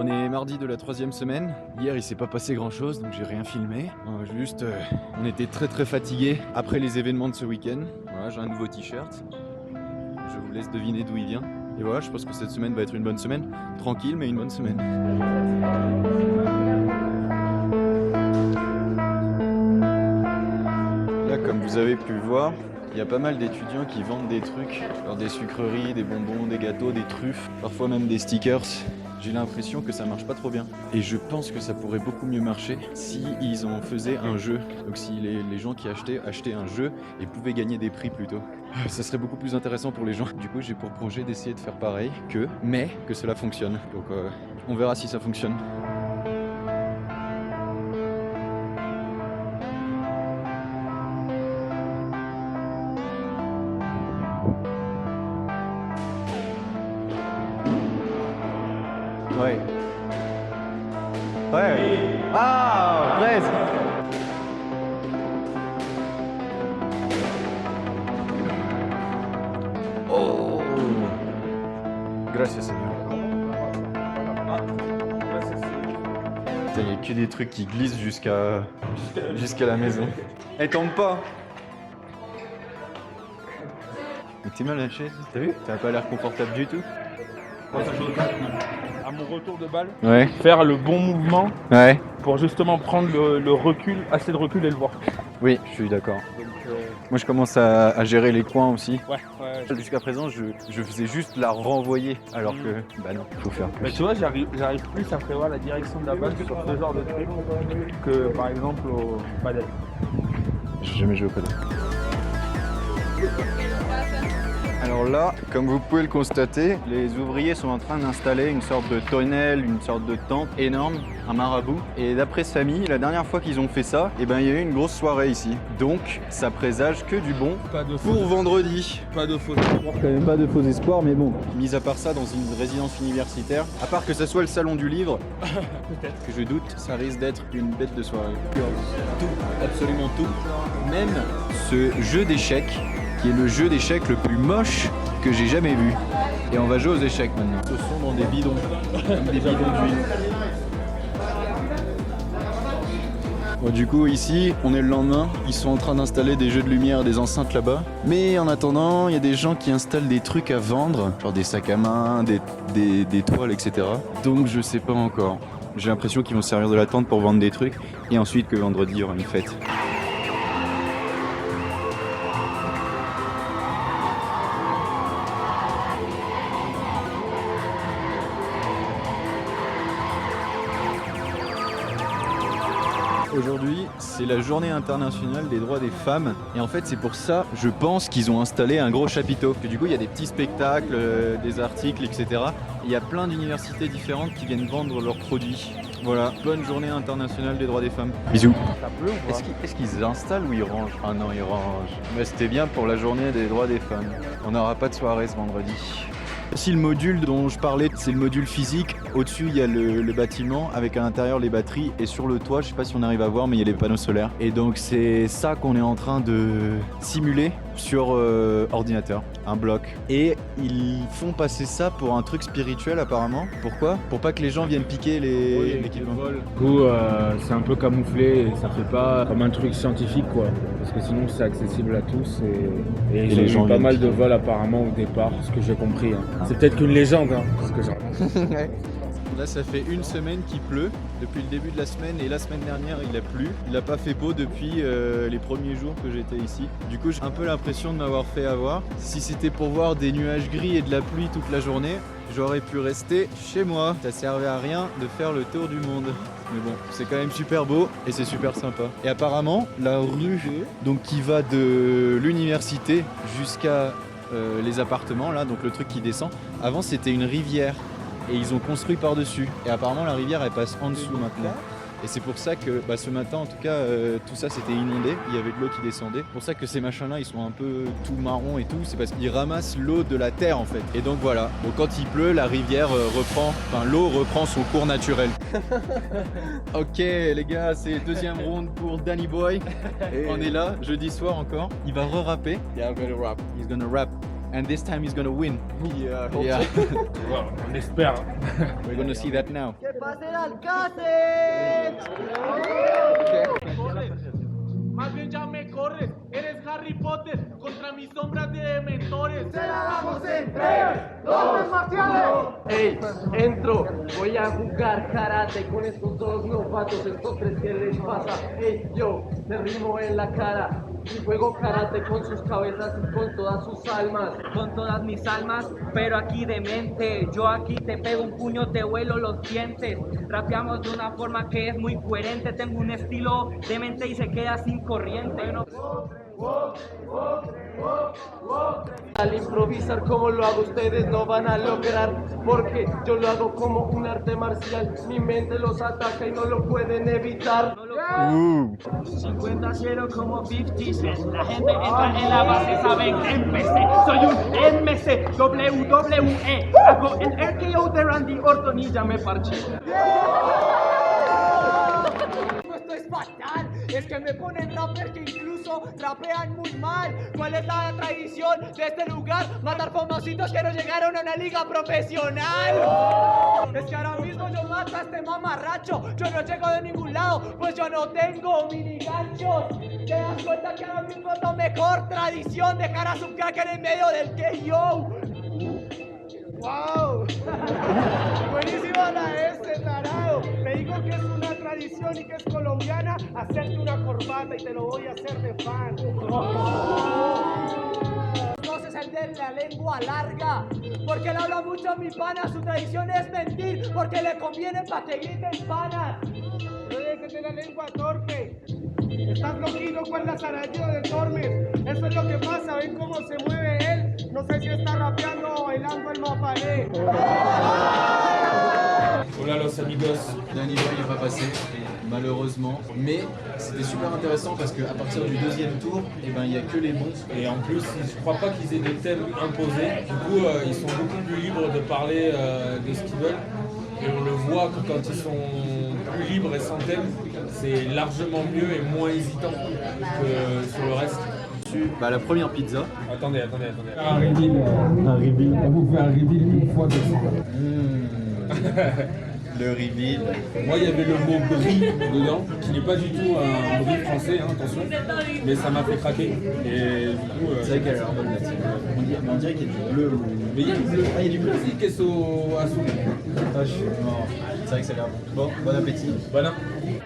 On est mardi de la 3e semaine. Hier il s'est pas passé grand chose donc j'ai rien filmé. On était très fatigués après les événements de ce week-end. Voilà, j'ai un nouveau t-shirt. Je vous laisse deviner d'où il vient. Et voilà, je pense que cette semaine va être une bonne semaine. Tranquille mais une bonne semaine. Là, comme vous avez pu le voir, il y a pas mal d'étudiants qui vendent des trucs, genre des sucreries, des bonbons, des gâteaux, des truffes, parfois même des stickers. J'ai l'impression que ça marche pas trop bien. Et je pense que ça pourrait beaucoup mieux marcher si ils en faisaient un jeu. Donc si les gens qui achetaient un jeu et pouvaient gagner des prix plutôt. Ça serait beaucoup plus intéressant pour les gens. Du coup, j'ai pour projet d'essayer de faire pareil mais que cela fonctionne. Donc on verra si ça fonctionne. Ouais. Ouais. Ah, presque. Oh. Gracias, Seigneur. Il n'y a que des trucs qui glissent jusqu'à la maison. Elle tombe pas. Mais t'es mal à la chaise, t'as vu? T'as pas l'air confortable du tout. À mon retour de balle, Ouais. faire le bon mouvement Ouais. pour justement prendre le recul, assez de recul et le voir. Oui, je suis d'accord. Moi je commence à gérer les coins aussi. Ouais. Jusqu'à présent je faisais juste la renvoyer alors que bah non, il faut faire plus. Mais tu vois, j'arrive plus à prévoir la direction de la balle sur ce genre de truc que par exemple au padel. J'ai jamais joué au padel. Alors là, comme vous pouvez le constater, les ouvriers sont en train d'installer une sorte de tonnelle, une sorte de tente énorme, un marabout. Et d'après Samy, la dernière fois qu'ils ont fait ça, il y a eu une grosse soirée ici. Donc, ça présage que du bon pour vendredi. Pas de faute. Quand même pas de faux espoirs, mais bon. Mis à part ça, dans une résidence universitaire, à part que ça soit le salon du livre, Peut-être. que je doute, ça risque d'être une bête de soirée. Tout, absolument tout. Même ce jeu d'échecs, qui est le jeu d'échecs le plus moche que j'ai jamais vu. Et on va jouer aux échecs maintenant. Ce sont dans des bidons, comme des bidons d'huile. Bon, du coup ici, on est le lendemain, ils sont en train d'installer des jeux de lumière, des enceintes là-bas. Mais en attendant, il y a des gens qui installent des trucs à vendre, genre des sacs à main, des toiles, etc. Donc je sais pas encore. J'ai l'impression qu'ils vont servir de la tente pour vendre des trucs et ensuite que vendredi il y aura une fête. Aujourd'hui, c'est la journée internationale des droits des femmes et en fait c'est pour ça, je pense qu'ils ont installé un gros chapiteau. Que du coup il y a des petits spectacles, des articles, etc. Il y a plein d'universités différentes qui viennent vendre leurs produits. Voilà, bonne journée internationale des droits des femmes. Bisous. Ça pleut ou pas? Est-ce qu'ils installent ou ils rangent? Ah non, ils rangent. Mais c'était bien pour la journée des droits des femmes. On n'aura pas de soirée ce vendredi. Si le module dont je parlais, c'est le module physique. Au-dessus, il y a le bâtiment avec à l'intérieur les batteries. Et sur le toit, je sais pas si on arrive à voir, mais il y a les panneaux solaires. Et donc, c'est ça qu'on est en train de simuler sur ordinateur, un bloc. Et ils font passer ça pour un truc spirituel apparemment. Pourquoi? Pour pas que les gens viennent piquer l'équipement. Du coup, c'est un peu camouflé et ça fait pas comme un truc scientifique quoi. Parce que sinon c'est accessible à tous et les j'ai gens eu pas viennent mal de piquer. vols apparemment au départ, ce que j'ai compris. Hein. C'est peut-être qu'une légende, hein, ce que j'ai. Là, ça fait une semaine qu'il pleut, depuis le début de la semaine, et la semaine dernière, il a plu. Il n'a pas fait beau depuis les premiers jours que j'étais ici. Du coup, j'ai un peu l'impression de m'avoir fait avoir. Si c'était pour voir des nuages gris et de la pluie toute la journée, j'aurais pu rester chez moi. Ça servait à rien de faire le tour du monde. Mais bon, c'est quand même super beau et c'est super sympa. Et apparemment, la rue donc, qui va de l'université jusqu'à les appartements, là, donc le truc qui descend, avant c'était une rivière. Et ils ont construit par-dessus. Et apparemment la rivière elle passe en dessous maintenant. Et c'est pour ça que ce matin en tout cas tout ça c'était inondé, il y avait de l'eau qui descendait. C'est pour ça que ces machins là ils sont un peu tout marron et tout, c'est parce qu'ils ramassent l'eau de la terre en fait. Et donc voilà, donc quand il pleut la rivière l'eau reprend son cours naturel. Ok les gars, c'est deuxième round pour Danny Boy. On est là, jeudi soir encore. Il va re-rapper. Yeah, I'm gonna rap. He's gonna rap. and this time he's gonna win. Yeah, Yeah, Wow, on espère. we're gonna see that now. ¡Que pase el alcance! Más bien ya me corres, eres Harry Potter contra mis sombras de mentores. ¡Se la damos en 3, 2 marciales! Ey, entro, voy a jugar karate con estos dos novatos, estos tres que les pasa. Ey, yo, te rimo en la cara y juego karate con sus cabezas y con todas sus almas. Con todas mis almas, pero aquí de mente. Yo aquí te pego un puño, te vuelo los dientes. Rapeamos de una forma que es muy coherente. Tengo un estilo de mente y se queda sin corriente. Al improvisar como lo hago ustedes no van a lograr, porque yo lo hago como un arte marcial. Mi mente los ataca y no lo pueden evitar. 50-0 como 50 Cent. La gente entra en la base, saben MC. Soy un MC, WWE. Hago el RKO de Randy Orton y ya me parché. Esto es fatal, es que me ponen rappers que incluso rapean muy mal. ¿Cuál es la tradición de este lugar? Matar famositos que no llegaron a una liga profesional. Es que ahora mismo yo mato a este mamarracho. Yo no llego de ningún lado, pues yo no tengo mini ganchos. ¿Te das cuenta que ahora mismo es la mejor tradición dejar a su cracker en medio del KO? ¡Wow! Buenísima la de este tarado. Te digo que es una tradición y que es colombiana. Hacerte una corbata y te lo voy a hacer de fan. Entonces el de la lengua larga, porque él habla mucho a mi pana. Su tradición es mentir, porque le conviene para que griten panas. Pero de la lengua torpe. Estás loquito con la zarallo de Tormes. Eso es lo que pasa, ven cómo se mueve él. No sé si está rapeando o bailando el mapalé. Hola los amigos. Le niveau il n'est pas passé, malheureusement. Mais c'était super intéressant parce qu'à partir du deuxième tour, eh ben, il n'y a que les bons. Et en plus, je crois pas qu'ils aient des thèmes imposés. Du coup, ils sont beaucoup plus libres de parler de ce qu'ils veulent. Et on le voit que quand ils sont plus libres et sans thème, c'est largement mieux et moins hésitant que sur le reste. Bah, la première pizza. Attendez. Un reveal. Vous pouvez un reveal une fois de Le reveal. Moi, il y avait le mot brie dedans, qui n'est pas du tout un brie français, hein, attention, mais ça m'a fait craquer. Et du coup, C'est vrai qu'elle a l'air bonne la tienne. On dirait qu'il y a du bleu. mais il y a du bleu. Ah, il y a du bleu. Si, queso azul. Ah, je suis mort. C'est vrai que ça a l'air bon. Bon appétit. Voilà.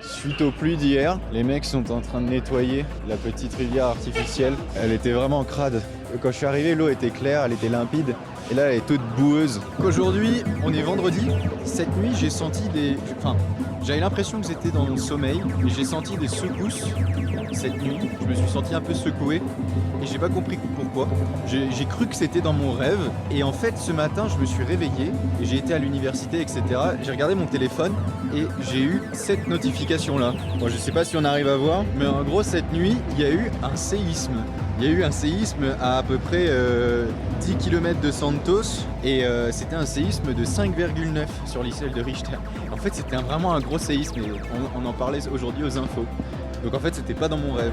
Suite aux pluies d'hier, les mecs sont en train de nettoyer la petite rivière artificielle. Elle était vraiment crade. Quand je suis arrivé, l'eau était claire, elle était limpide. Et là, elle est toute boueuse. Aujourd'hui, on est vendredi. Cette nuit, j'ai senti des... Enfin, j'avais l'impression que j'étais dans le sommeil, mais j'ai senti des secousses cette nuit. Je me suis senti un peu secoué et j'ai pas compris pourquoi. J'ai cru que c'était dans mon rêve. Et en fait, ce matin, je me suis réveillé et j'ai été à l'université, etc. J'ai regardé mon téléphone et j'ai eu cette notification-là. Bon, je sais pas si on arrive à voir, mais en gros, cette nuit, il y a eu un séisme. Il y a eu un séisme à peu près 10 km de Santos et c'était un séisme de 5,9 sur l'échelle de Richter. En fait, c'était vraiment un gros séisme et on en parlait aujourd'hui aux infos. Donc en fait, c'était pas dans mon rêve.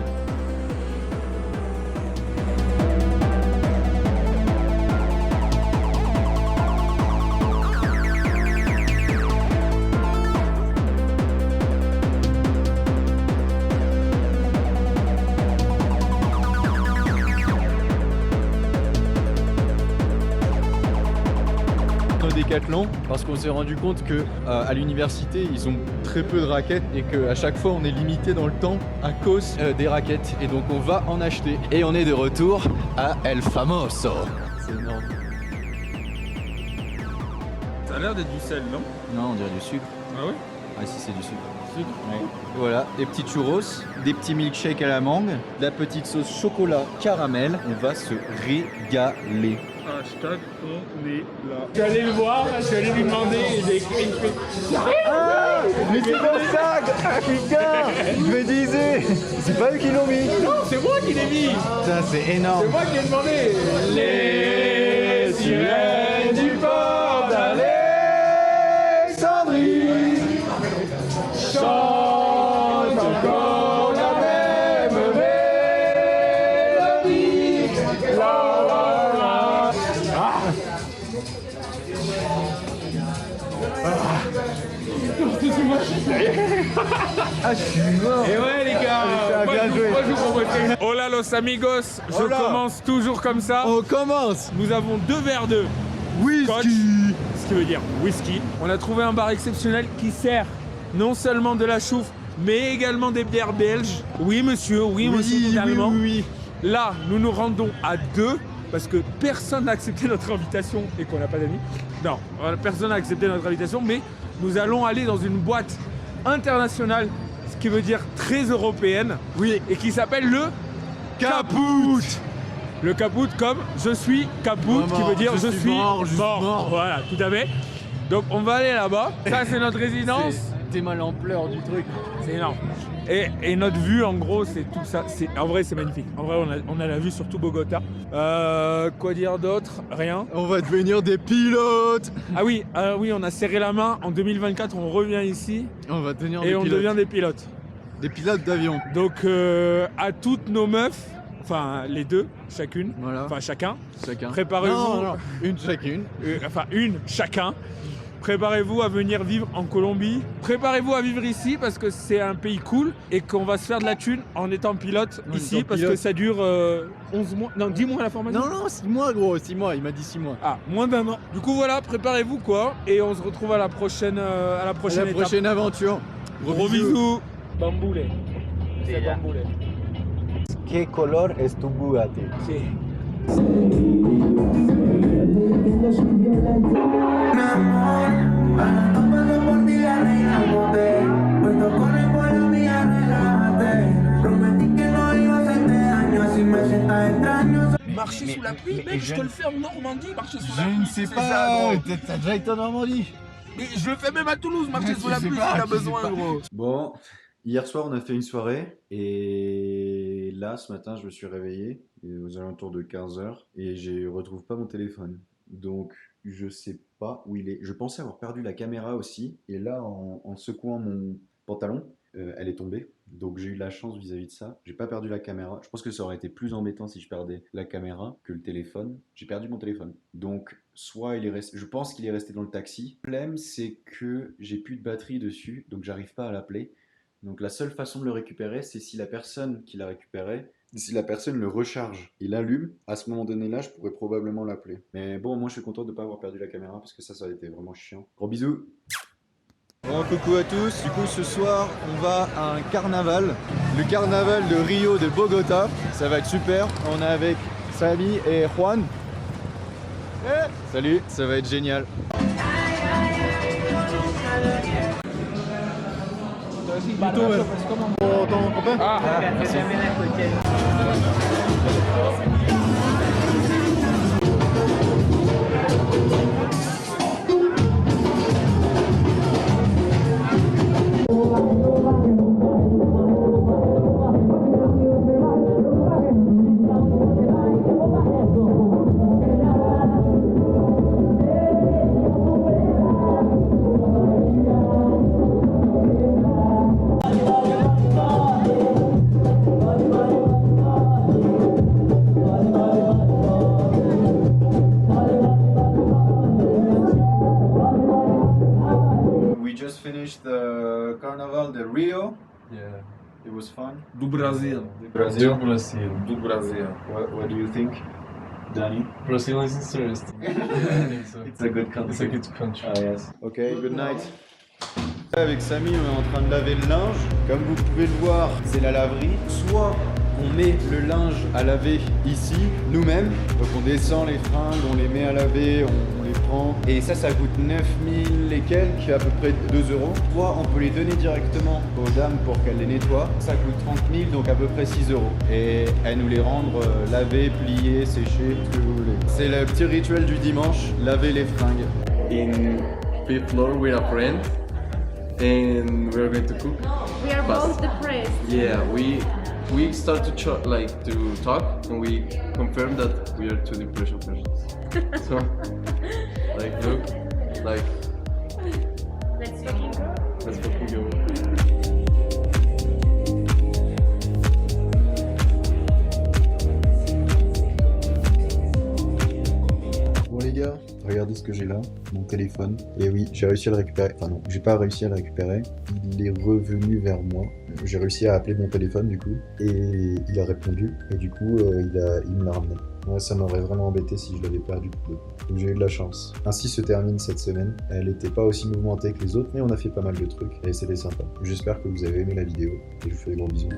Décathlon parce qu'on s'est rendu compte que à l'université ils ont très peu de raquettes et qu'à chaque fois on est limité dans le temps à cause des raquettes et donc on va en acheter et on est de retour à El Famoso. C'est énorme. Ça a l'air d'être du sel, non? Non, on dirait du sucre. Ah ouais? Ah si, c'est du sucre. Sucre. Ouais. Voilà, des petits churros, des petits milkshakes à la mangue, de la petite sauce chocolat caramel. On va se régaler. Hashtag on est là. Je suis allé le voir, je suis allé lui demander et j'ai écrit une petite... Ah, mais c'est mon sac. Putain, je me disais, c'est pas eux qui l'ont mis. Non, c'est moi qui l'ai mis. Putain, c'est énorme. C'est moi qui ai demandé. Les sirènes du port d'Alexandrie chantent encore la même mélodie. La, la, la. Ah, je suis mort. Et ouais les gars, moi, bien joué. moi, je vous propose quelque- Hola los amigos, je Hola. commence toujours comme ça. On commence. Nous avons 2 verres de Scotch, ce qui veut dire whisky. On a trouvé un bar exceptionnel qui sert non seulement de la chouffe, mais également des bières belges. Oui monsieur, oui monsieur, totalement. oui. Là, nous nous rendons à 2 parce que personne n'a accepté notre invitation et qu'on n'a pas d'amis. Non, personne n'a accepté notre invitation, mais nous allons aller dans une boîte internationale, ce qui veut dire très européenne, Oui. et qui s'appelle le Caput. Le Caput comme je suis Caput, qui veut dire je suis mort. Voilà, tout à fait. Donc on va aller là-bas. Ça c'est notre résidence. T'es mal en pleurs du truc. C'est énorme. Et notre vue, en gros, c'est tout ça. En vrai, c'est magnifique. En vrai, on a la vue sur tout Bogota. Quoi dire d'autre? Rien. On va devenir des pilotes. Ah oui, on a serré la main. En 2024, on revient ici On va devenir et des on pilotes. devient des pilotes. Des pilotes d'avion. Donc, à toutes nos meufs, enfin les deux, chacune, Voilà. enfin chacun, Chacun. préparez-vous. Non, une chacune. Enfin une chacun. Préparez-vous à venir vivre en Colombie. Préparez-vous à vivre ici parce que c'est un pays cool et qu'on va se faire de la thune en étant pilote En ici étant parce pilote. que ça dure 11 mois. Non, 10 mois la formation. Non, 6 mois, gros. 6 mois. Il m'a dit 6 mois. Ah, moins d'1 an. Du coup, voilà, préparez-vous quoi. Et on se retrouve à la prochaine, La étape. prochaine aventure. Gros bisous. Bamboule. C'est bamboule. ¿Qué color es tu Bugatti? C'est. Marcher sous la pluie, mec, je te le fais en Normandie, marcher sous la Je pluie. ne sais c'est pas. ça, gros. T'as déjà été en Normandie? Mais je le fais même à Toulouse, marcher Tu sous la sais pluie pas, si t'as tu sais besoin, pas. gros. Bon, hier soir on a fait une soirée et là ce matin je me suis réveillé aux alentours de 15h et je retrouve pas mon téléphone. Donc je sais pas où il est. Je pensais avoir perdu la caméra aussi et là en secouant mon pantalon, elle est tombée. Donc j'ai eu la chance vis-à-vis de ça. J'ai pas perdu la caméra. Je pense que ça aurait été plus embêtant si je perdais la caméra que le téléphone. J'ai perdu mon téléphone. Donc soit il est resté, je pense qu'il est resté dans le taxi. Le problème c'est que j'ai plus de batterie dessus, donc j'arrive pas à l'appeler. Donc la seule façon de le récupérer, c'est si la personne qui l'a récupéré, si la personne le recharge, il allume, à ce moment donné là, je pourrais probablement l'appeler. Mais bon, moi je suis content de pas avoir perdu la caméra parce que ça a été vraiment chiant. Gros bisous. Bon, coucou à tous. Du coup, ce soir, on va à un carnaval, le carnaval de Rio de Bogota. Ça va être super. On est avec Samy et Juan. Salut, ça va être génial. Pour ton copain. We just finished the Carnaval de Rio. Yeah. It was fun. Do Brasil. Brazil. Do Brazil. Do Brasil. What do you think, Danny? Brazil is interesting. I think so. It's a good country. It's a good country. Ah yes. Ok, good night. Avec Samy, on est en train de laver le linge. Comme vous pouvez le voir, c'est la laverie. Soit on met le linge à laver ici, nous-mêmes. Donc on descend les fringues, on les met à laver, on les prend. Et ça coûte 9000 et quelques, à peu près 2 €. Soit on peut les donner directement aux dames pour qu'elles les nettoient. Ça coûte 30 000, donc à peu près 6 €. Et elles nous les rendent lavées, pliées, séchées, ce que vous voulez. C'est le petit rituel du dimanche, laver les fringues. In fifth floor with a friend, and we're going to cook. We are But- both depressed. Yeah, we start to to talk, and we confirm that we are two depression persons. So, like, look, like, Let's fucking go. let's fucking go. Bon les gars, regardez ce que j'ai là, mon téléphone. Et oui, j'ai réussi à le récupérer. Enfin non, j'ai pas réussi à le récupérer. Il est revenu vers moi. J'ai réussi à appeler mon téléphone du coup. Et il a répondu. Et du coup, il me l'a ramené. Ouais, ça m'aurait vraiment embêté si je l'avais perdu. Donc j'ai eu de la chance. Ainsi se termine cette semaine. Elle n'était pas aussi mouvementée que les autres, mais on a fait pas mal de trucs. Et c'était sympa. J'espère que vous avez aimé la vidéo. Et je vous fais des gros bisous.